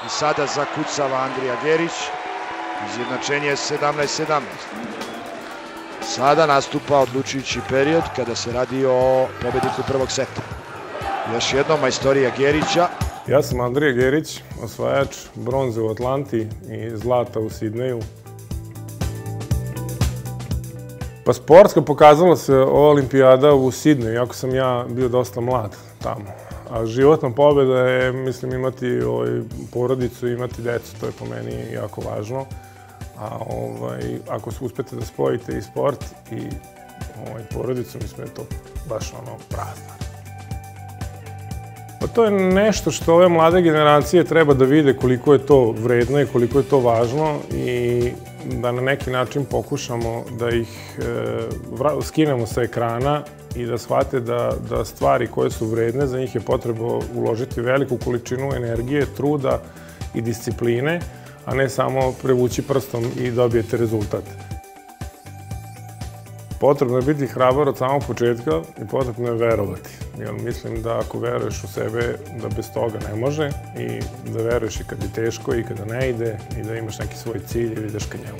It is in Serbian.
I sada zakucava Andrija Gerić. Izjednačenje je 17-17. Sada nastupa odlučujući period kada se radi o pobedniku prvog seta. Još jednom majstorija Gerića. Ja sam Andrija Gerić, osvajač bronze u Atlanti i zlata u Sidneju. Pa sportska pokazala se ova olimpijada u Sidneju, iako sam ja bio dosta mlad tamo. A životna pobjeda je, mislim, imati porodicu, imati decu, to je po meni jako važno. A ako uspete da spojite i sport i porodicu, mislim da je to baš ono prazna. Pa to je nešto što ove mlade generacije treba da vide koliko je to vredno i koliko je to važno i da na neki način pokušamo da ih skinemo sa ekrana i da shvate da stvari koje su vredne, za njih je potrebno uložiti veliku količinu energije, truda i discipline, a ne samo prevući prstom i dobijete rezultat. Potrebno je biti hrabar od samog početka i potrebno je verovati. Jer mislim da ako veruješ u sebe, da bez toga ne može i da veruješ i kad je teško i kada ne ide i da imaš neki svoj cilj i ideš ka njemu.